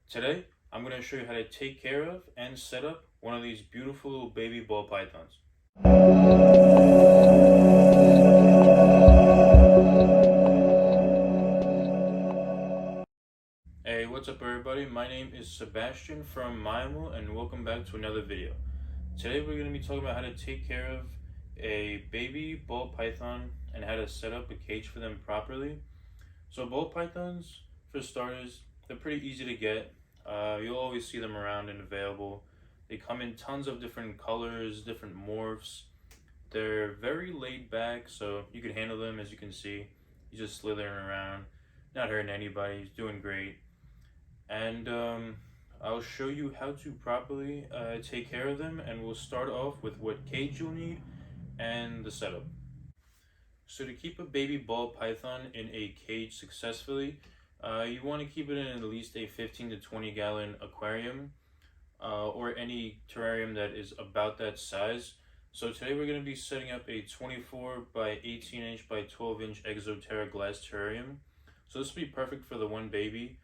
Today, I'm going to show you how to take care of and set up one of these beautiful little baby ball pythons. Hey, what's up everybody? My name is Sebastian from Mimo and welcome back to another video. Today we're going to be talking about how to take care of a baby ball python and how to set up a cage for them properly. So ball pythons, for starters, they're pretty easy to get. You'll always see them around and available. They come in tons of different colors, different morphs. They're very laid back, so you can handle them. As you can see, he's just slithering around, not hurting anybody. He's doing great. And I'll show you how to properly take care of them, and we'll start off with what cage you'll need and the setup. So to keep a baby ball python in a cage successfully, you want to keep it in at least a 15 to 20 gallon aquarium or any terrarium that is about that size. So today we're going to be setting up a 24 by 18 inch by 12 inch Exoterra glass terrarium. So this will be perfect for the one baby.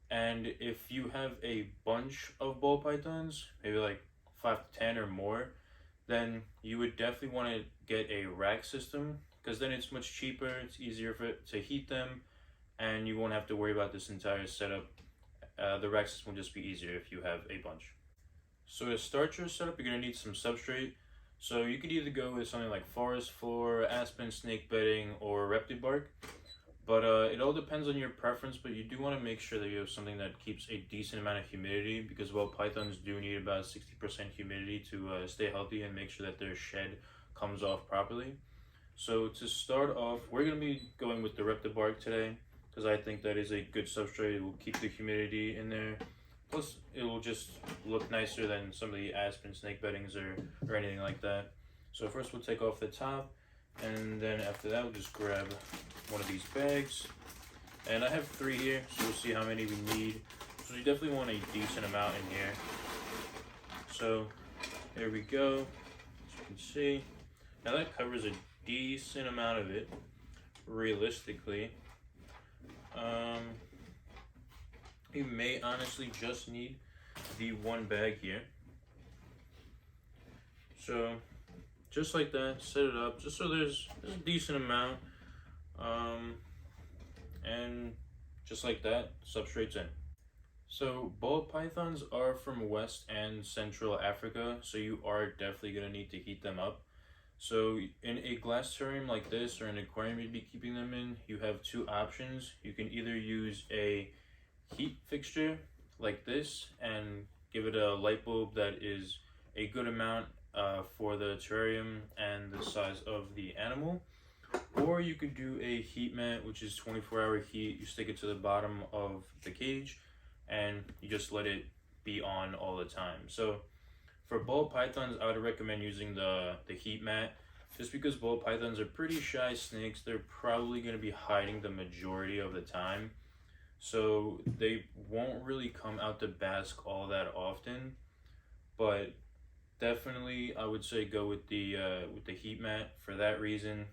And if you have a bunch of ball pythons, maybe like 5 to 10 or more, then you would definitely want to get a rack system, because then it's much cheaper, it's easier to heat them, and you won't have to worry about this entire setup. The rack system will just be easier if you have a bunch. So to start your setup, you're going to need some substrate. So you could either go with something like forest floor, aspen snake bedding, or reptibark. But it all depends on your preference, but you do want to make sure that you have something that keeps a decent amount of humidity, because well, pythons do need about 60% humidity to stay healthy and make sure that their shed comes off properly. So to start off, we're going to be going with the reptibark today, because I think that is a good substrate. It will keep the humidity in there. Plus, it will just look nicer than some of the aspen snake beddings or anything like that. So first we'll take off the top, and then after that we'll just grab one of these bags. And I have 3 here, so we'll see how many we need. So you definitely want a decent amount in here. So there we go, as you can see. Now that covers a decent amount of it, realistically. You may honestly just need the one bag here. So just like that, set it up just so there's a decent amount. And just like that, substrate's in. So ball pythons are from West and Central Africa, so you are definitely going to need to heat them up. So in a glass terrarium like this, or an aquarium you'd be keeping them in, you have 2 options. You can either use a heat fixture like this and give it a light bulb that is a good amount for the terrarium and the size of the animal. Or you could do a heat mat, which is 24-hour heat. You stick it to the bottom of the cage and you just let it be on all the time. So for ball pythons, I would recommend using the heat mat, just because ball pythons are pretty shy snakes. They're probably going to be hiding the majority of the time, so they won't really come out to bask all that often. But definitely I would say go with the heat mat for that reason.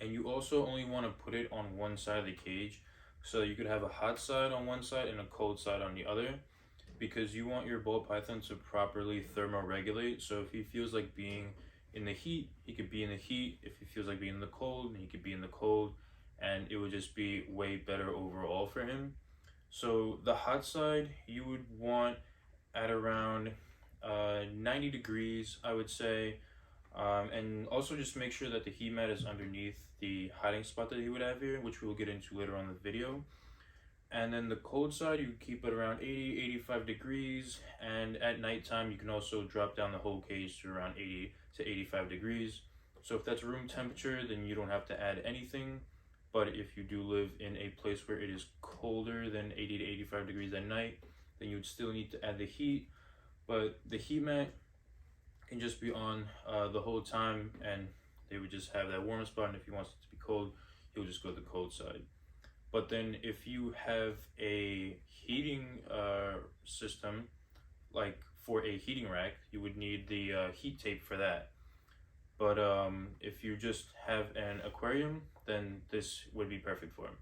And you also only want to put it on one side of the cage, so you could have a hot side on one side and a cold side on the other, because you want your ball python to properly thermoregulate. So if he feels like being in the heat, he could be in the heat. If he feels like being in the cold, he could be in the cold, and it would just be way better overall for him. So the hot side you would want at around 90 degrees, I would say. And also just make sure that the heat mat is underneath the hiding spot that he would have here, which we will get into later on in the video. And then the cold side, you keep it around 80-85 degrees, and at nighttime you can also drop down the whole cage to around 80 to 85 degrees. So if that's room temperature, then you don't have to add anything. But if you do live in a place where it is colder than 80 to 85 degrees at night, then you would still need to add the heat. But the heat mat can just be on the whole time, and they would just have that warm spot, and if he wants it to be cold, he'll just go to the cold side. But then if you have a heating system, like for a heating rack, you would need the heat tape for that. But if you just have an aquarium, then this would be perfect for him.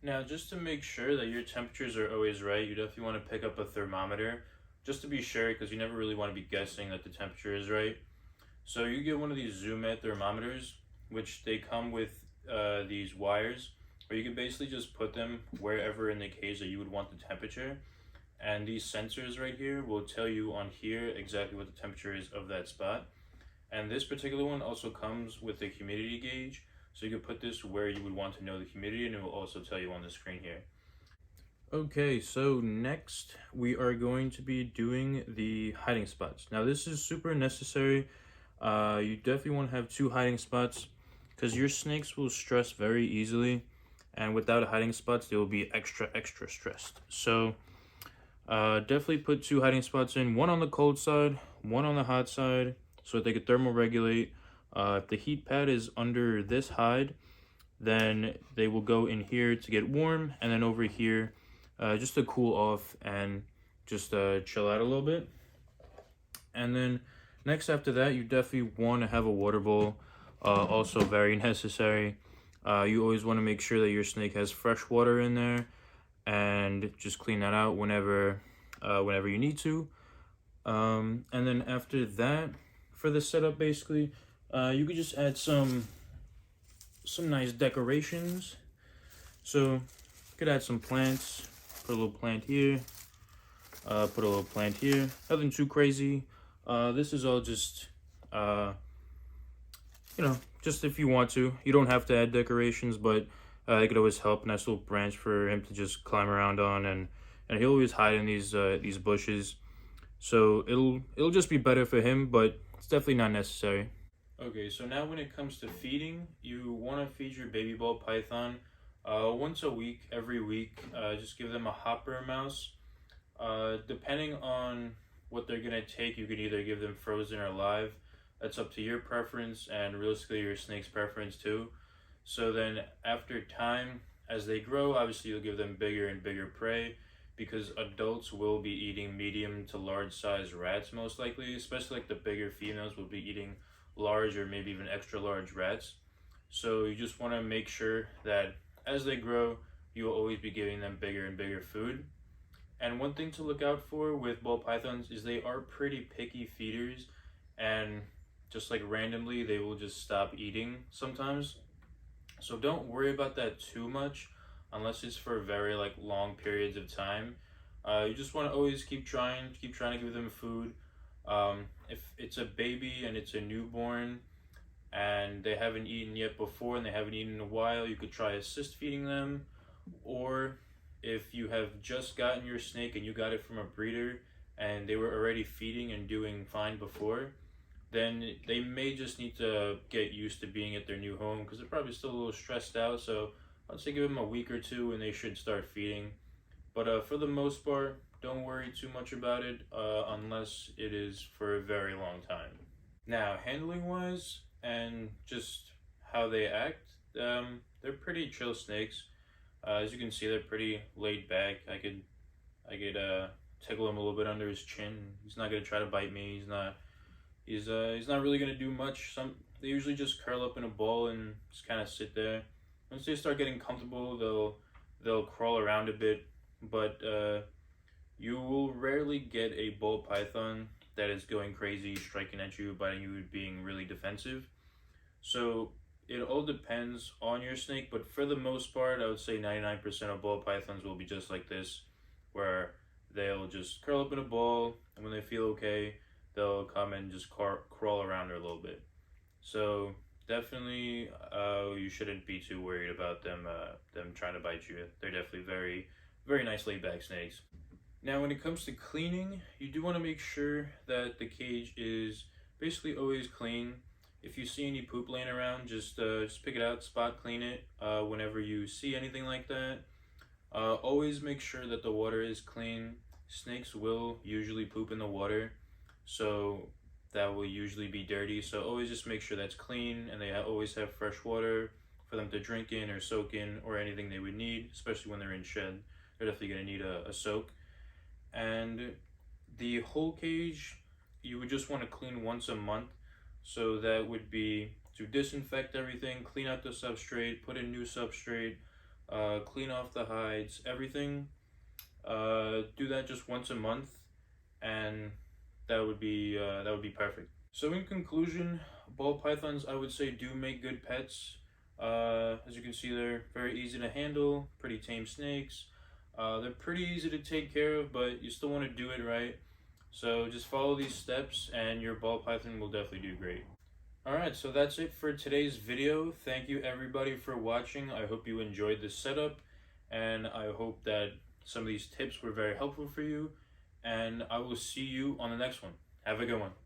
Now, just to make sure that your temperatures are always right, you definitely want to pick up a thermometer just to be sure, because you never really want to be guessing that the temperature is right. So you get one of these Zoom thermometers, which they come with these wires, where you can basically just put them wherever in the cage that you would want the temperature. And these sensors right here will tell you on here exactly what the temperature is of that spot. And this particular one also comes with a humidity gauge, so you can put this where you would want to know the humidity, and it will also tell you on the screen here. Okay, so next we are going to be doing the hiding spots. Now this is super necessary. You definitely want to have 2 hiding spots because your snakes will stress very easily, and without hiding spots they will be extra stressed. So definitely put 2 hiding spots in, one on the cold side, one on the hot side, so that they could thermoregulate. If the heat pad is under this hide, then they will go in here to get warm, and then over here just to cool off and just chill out a little bit. And then next after that, you definitely want to have a water bowl, also very necessary. You always want to make sure that your snake has fresh water in there, and just clean that out whenever you need to. And then after that, for the setup, basically, you could just add some nice decorations. So you could add some plants. Put a little plant here. Put a little plant here. Nothing too crazy. This is all just just if you want to. You don't have to add decorations, but it could always help. Nice little branch for him to just climb around on, and he'll always hide in these bushes. So it'll just be better for him, but it's definitely not necessary. Okay, so now when it comes to feeding, you want to feed your baby ball python once a week, every week. Just give them a hopper mouse. Depending on what they're gonna take, you can either give them frozen or live. That's up to your preference and realistically your snake's preference too. So then after time, as they grow, obviously you'll give them bigger and bigger prey, because adults will be eating medium to large size rats most likely, especially like the bigger females will be eating large or maybe even extra large rats. So you just want to make sure that as they grow, you will always be giving them bigger and bigger food. And one thing to look out for with ball pythons is they are pretty picky feeders, and just like randomly they will just stop eating sometimes. So don't worry about that too much unless it's for very like long periods of time. You just want to always keep trying to give them food. If it's a baby and it's a newborn and they haven't eaten yet before and they haven't eaten in a while, you could try assist feeding them. Or if you have just gotten your snake and you got it from a breeder and they were already feeding and doing fine before, then they may just need to get used to being at their new home, because they're probably still a little stressed out. So I'd say give them a week or two and they should start feeding. But for the most part, don't worry too much about it unless it is for a very long time. Now, handling wise and just how they act, they're pretty chill snakes. As you can see, they're pretty laid back. I could tickle him a little bit under his chin. He's not gonna try to bite me. He's not really gonna do much. They usually just curl up in a ball and just kind of sit there. Once they start getting comfortable, they'll crawl around a bit. But you will rarely get a ball python that is going crazy, striking at you, biting you, being really defensive. So it all depends on your snake, but for the most part, I would say 99% of ball pythons will be just like this, where they'll just curl up in a ball, and when they feel okay, they'll come and just crawl around her a little bit. So definitely, you shouldn't be too worried about them trying to bite you. They're definitely very, very nice laid back snakes. Now, when it comes to cleaning, you do want to make sure that the cage is basically always clean. If you see any poop laying around, just pick it out, spot clean it whenever you see anything like that. Always make sure that the water is clean. Snakes will usually poop in the water, so that will usually be dirty. So always just make sure that's clean, and they always have fresh water for them to drink in or soak in, or anything they would need, especially when they're in shed. They're definitely going to need a soak. And the whole cage, you would just want to clean once a month. So that would be to disinfect everything, clean out the substrate, put in new substrate, clean off the hides, everything. Do that just once a month, and that would be perfect. So in conclusion, ball pythons, I would say, do make good pets. As you can see, they're very easy to handle, pretty tame snakes. They're pretty easy to take care of, but you still want to do it right. So just follow these steps and your ball python will definitely do great. Alright, so that's it for today's video. Thank you everybody for watching. I hope you enjoyed this setup, and I hope that some of these tips were very helpful for you, and I will see you on the next one. Have a good one.